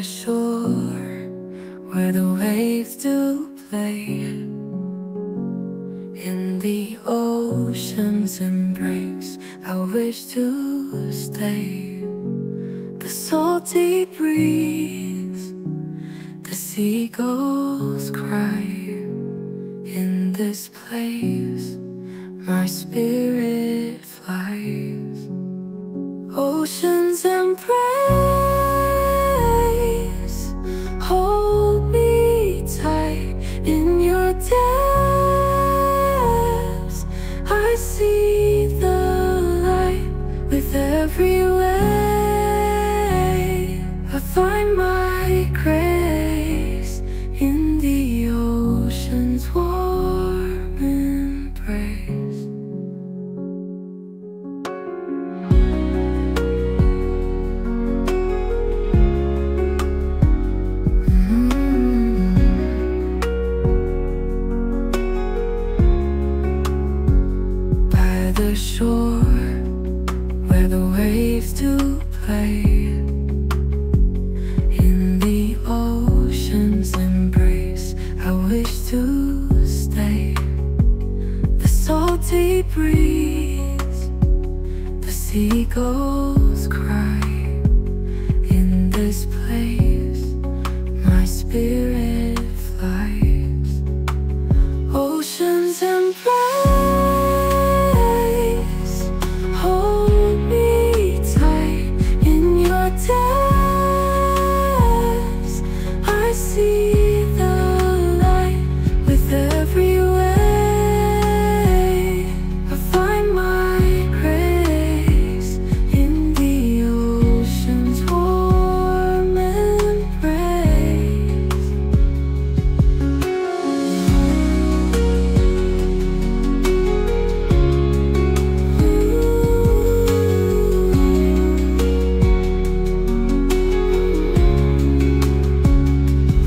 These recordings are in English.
shore where the waves do play, in the ocean's embrace I wish to stay. The salty breeze, the seagulls cry, in this place my spirit flies. Ocean's embrace, hold me tight in your depths. I see the light with every wave. I find my grace in the ocean's warm embrace. By the shore where the waves do play, in the ocean's embrace I wish to stay. The salty breeze, the seagulls cry, in this place my spirit flies. Ocean's embrace, hold me tight in your depths. I see the light with every wave. I find my grace in the ocean's warm embrace.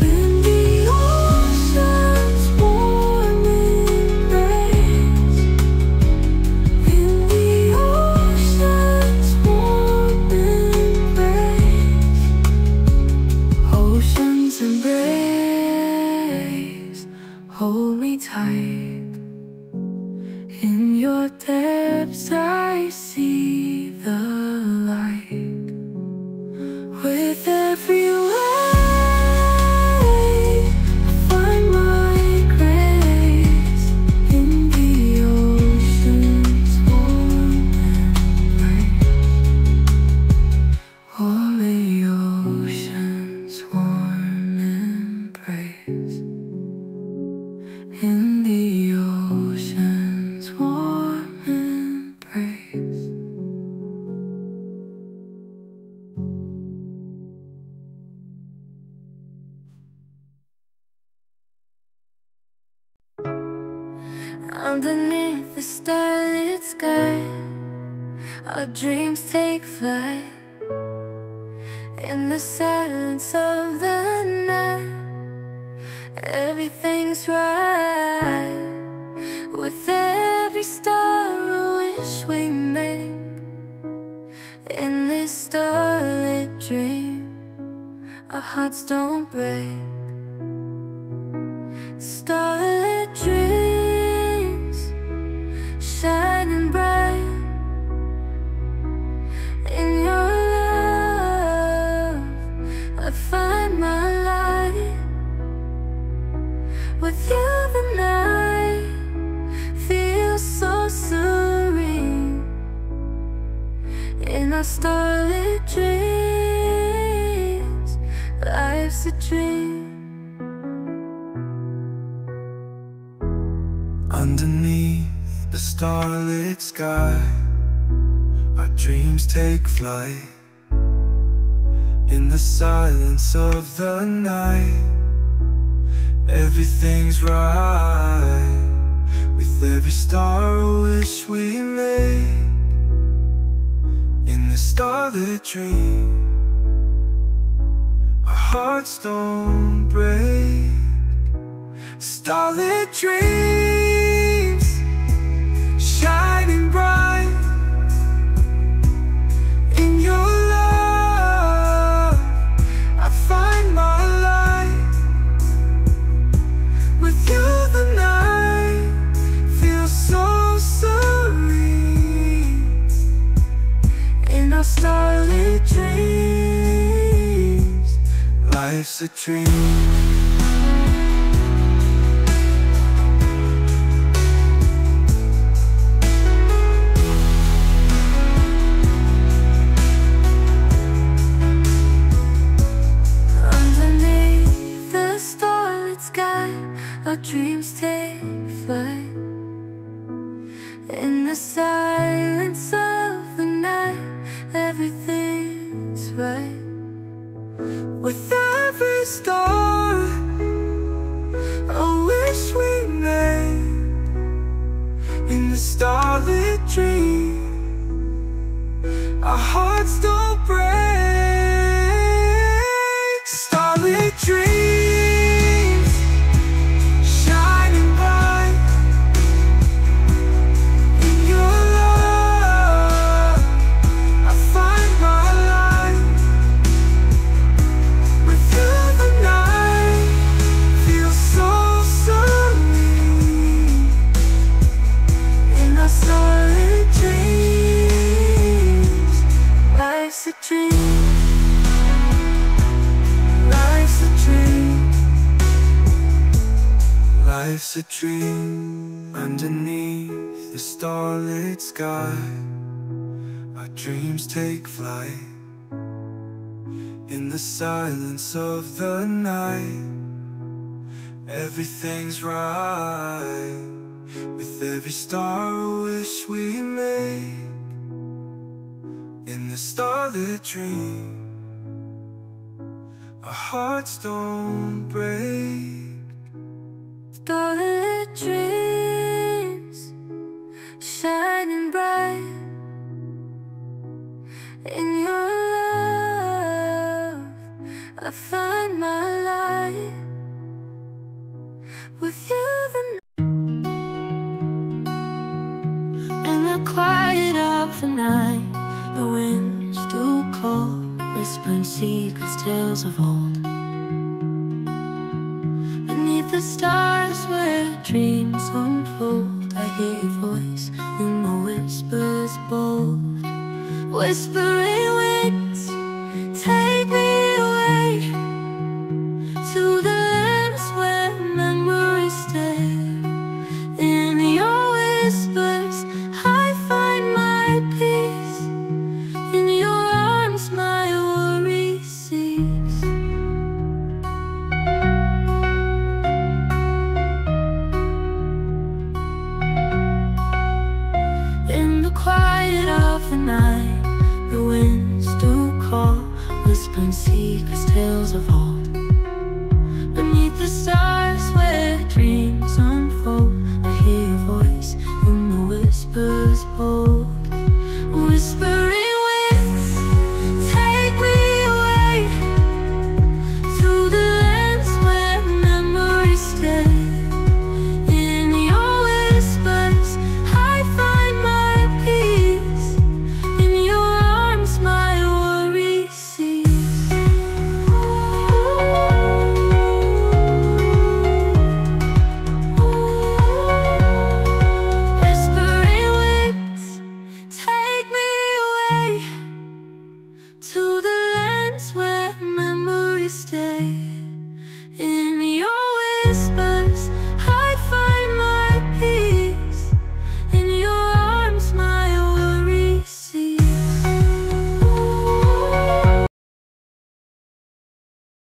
In the ocean's warm embrace, in the ocean's warm embrace. Ocean's embrace, hold me tight in your depths. I see the light with every wave. I find my grace in the ocean's warm embrace. Oh, the ocean's warm embrace, in the ocean's warm embrace. Underneath the starlit sky, our dreams take flight. In the silence of the night, everything's right. With every star a wish we make, in this starlit dream our hearts don't break. Starlit dreams shining bright, in your love I find my light. With you the night feels so serene. In our starlit dreams, life's a dream. Underneath the starlit sky, our dreams take flight. In the silence of the night, everything's right. With every star a wish we make, in the starlit dream our hearts don't break. Starlit dreams shining bright, in your love I find Life's a dream. Our dreams take flight in the silence of the night. Everything's right. With every star, a wish we made in the starlit dream. Our hearts don't break. Starlit dream. Life's a dream. Underneath the starlit sky, our dreams take flight in the silence of the night. Everything's right. With every star a wish we make in the starlit dream. Our hearts don't break. Starlit dreams, shining bright in your love. I find my light with you. In the quiet of the night, the winds do call, whispering secrets, tales of old. Beneath the stars where dreams unfold, I hear your voice in the whispers bold. Whispering winds, take me away to the lands where memories stay. In your whispers I find my peace. In your arms my worries cease. In the quiet of the night, the winds do call, whispering secrets, tales of old.